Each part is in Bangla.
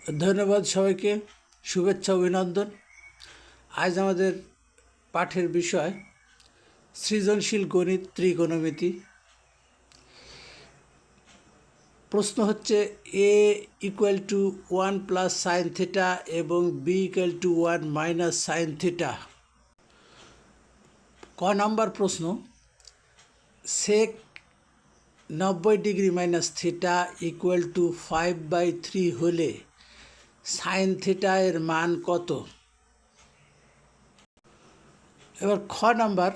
ধন্যবাদ সবাইকে, শুভেচ্ছা অভিনন্দন। আজ আমাদের পাঠের বিষয় সৃজনশীল গণিত ত্রিকোণমিতি। প্রশ্ন হচ্ছে A equal to 1 plus sine theta এবং B equal to 1 minus sine theta. ক নম্বর প্রশ্ন, sec 90 degree minus theta equal to 5/3 হলে সাইন থিটা এর মান কত? এবার খ নাম্বার,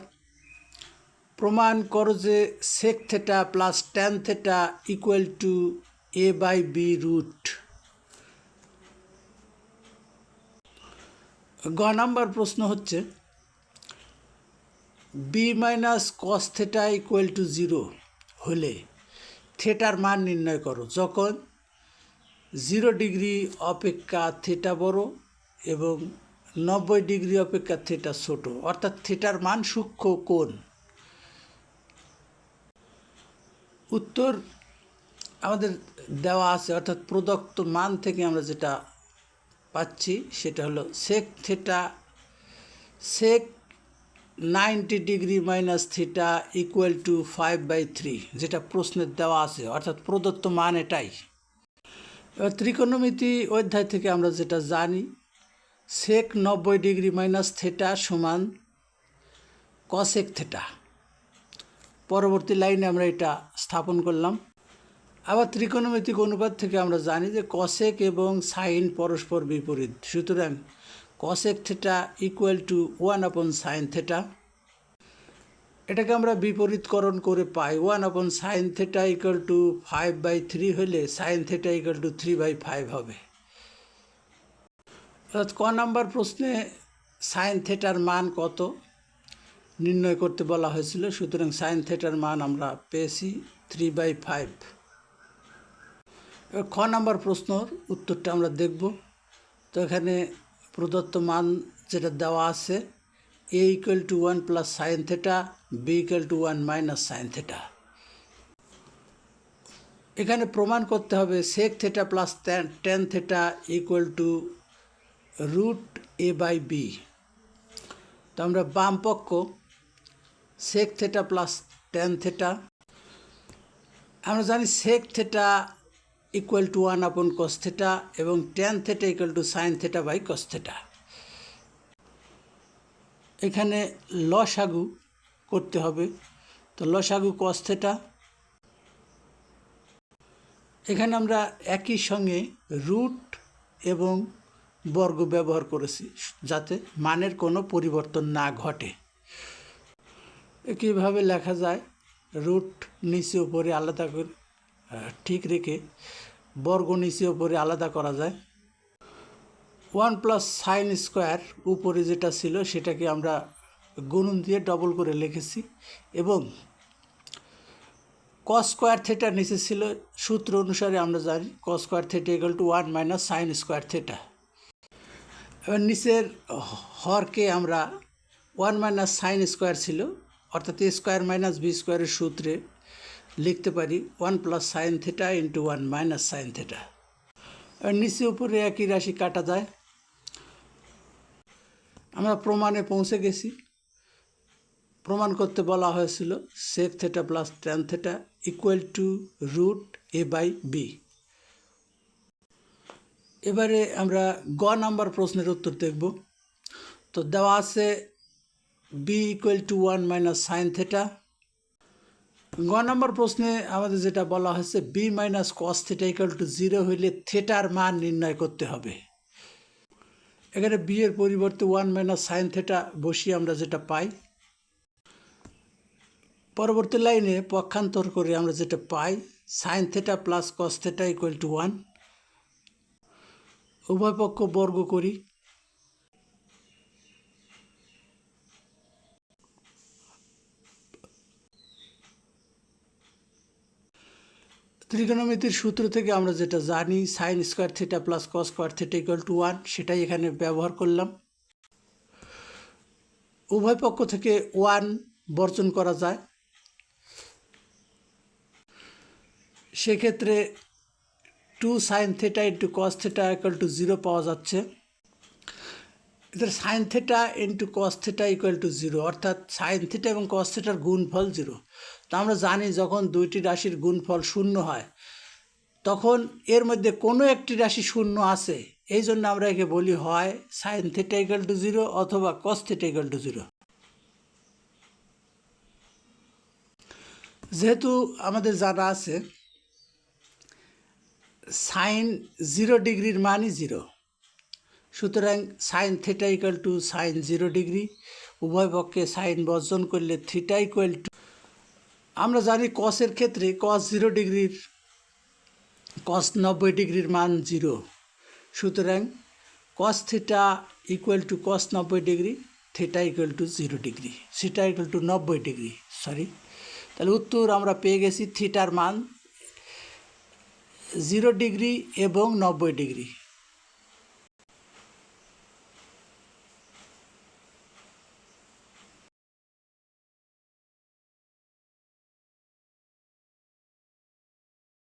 প্রমাণ করো যে sec theta plus tan theta equal to a/b root. গ নাম্বার প্রশ্ন হচ্ছে b minus cos theta equal to 0 হলে থিটার মান নির্ণয় করো যখন 0 ডিগ্রি অপেক্ষা থিটা বড় এবং 90 ডিগ্রি অপেক্ষা থিটা ছোট, অর্থাৎ থিটার মান সূক্ষ্ম কোণ। উত্তর আমাদের দেওয়া আছে, অর্থাৎ প্রদত্ত মান থেকে আমরা যেটা পাচ্ছি সেটা হলো sec theta, sec 90 degree minus theta equal to 5/3, যেটা প্রশ্নের দেওয়া আছে, অর্থাৎ প্রদত্ত মান এটাই। এবার ত্রিকোণমিতি অধ্যায় থেকে আমরা যেটা জানি, সেক 90 ডিগ্রি মাইনাস থিটা সমান কসেক থিটা। পরবর্তী লাইনে আমরা এটা স্থাপন করলাম। আবার ত্রিকোণমিতিক অনুপাত থেকে আমরা জানি যে কসেক এবং সাইন পরস্পর বিপরীত, সুতরাং cosec theta equal two 1/sin theta. এটাকে আমরা বিপরীতকরণ করে পাই 1/sin থিটা ইকুয়াল টু 5/3 হলে সাইন থিটা ইকুয়াল টু 3/5 হবে। অর্থাৎ ক নাম্বার প্রশ্নে সাইন থিটার মান কত নির্ণয় করতে বলা হয়েছিল, সুতরাং সাইন থিটার মান আমরা পেয়েছি 3/5। এবার খ নাম্বার প্রশ্নর উত্তরটা আমরা দেখব। তো এখানে প্রদত্ত মান যেটা দেওয়া আছে, a equal to 1 plus sine theta, b equal to 1 minus sine theta. এখানে প্রমাণ করতে হবে sec theta plus tan theta equal to root a/b। তো আমরা বাম পক্ষ sec theta plus tan theta, আমরা জানি sec theta equal to 1/cos theta এবং tan theta equal to sine theta by cos theta. এখানে লসাগু করতে হবে, তো লসাগু কস থিটা। এখানে আমরা একই সঙ্গে রুট এবং বর্গ ব্যবহার করেছি যাতে মানের কোনো পরিবর্তন না ঘটে। কীভাবে লেখা যায়, রুট নিচে উপরে আলাদা করে ঠিক রেখে বর্গ নিচে উপরে আলাদা করা যায়। 1 প্লাস সাইন স্কোয়ার উপরে যেটা ছিল সেটাকে আমরা গুণন দিয়ে ডবল করে লিখেছি এবং কস স্কোয়ার থিটা নিচে ছিল, সূত্র অনুসারে আমরা জানি cos square theta equal to 1 minus sine square theta. এবার নিচের হরকে আমরা 1 মাইনাস সাইন স্কোয়ার ছিল, অর্থাৎ এ স্কোয়ার মাইনাস বি স্কোয়ারের সূত্রে লিখতে পারি 1 plus sine theta into 1 minus sine theta. এবার নিচে উপরে একই রাশি কাটা যায়। আমরা প্রমাণে পৌঁছে গেছি। প্রমাণ করতে বলা হয়েছিল sec theta plus tan theta equal to root a/b। এবারে আমরা গ নাম্বার প্রশ্নের উত্তর দেখব। তো দেওয়া আছে b equal to 1 minus sine theta. গ নাম্বার প্রশ্নে আমাদের যেটা বলা হয়েছে b minus cos theta equal to 0 হইলে থিটার মান নির্ণয় করতে হবে। এখানে বি এর পরিবর্তে 1 মাইনাস সাইন থিটা বসিয়ে আমরা যেটা পাই, পরবর্তী লাইনে পক্ষান্তর করে আমরা যেটা পাই sine theta plus cos theta equal to 1। উভয় পক্ষ বর্গ করি, ত্রিকোণমিতির সূত্র থেকে আমরা যেটা জানি sine square theta plus cos square theta equal to 1, সেটাই এখানে ব্যবহার করলাম। উভয় পক্ষ থেকে 1 বর্জন করা যায়, সেক্ষেত্রে 2 sine theta into cos theta equal to 0 পাওয়া যাচ্ছে। এদের sine theta into cos theta equal to 0, অর্থাৎ সাইন থিটা এবং কস থিটার গুণফল 0। তো আমরা জানি যখন দুইটি রাশির গুণফল শূন্য হয় তখন এর মধ্যে কোনো একটি রাশি শূন্য আছে, এই জন্য আমরা একে বলি হয় সাইন থিটা ইকুয়াল টু 0 অথবা কস থিটা ইকুয়াল টু 0। যেহেতু আমাদের জানা আছে সাইন 0 ডিগ্রির মানই 0, সুতরাং sine theta equal to sine 0 degree. উভয় পক্ষে সাইন বর্জন করলে থিটা ইকুয়াল টু, আমরা জানি কসের ক্ষেত্রে কস 0 ডিগ্রির কস 90 ডিগ্রির মান 0, সুতরাং cos theta equal to cos 90 degree, theta equal to 0 degree, theta equal to 90 degree, তাহলে উত্তর আমরা পেয়ে গেছি থিটার মান 0 ডিগ্রি এবং 90 ডিগ্রি।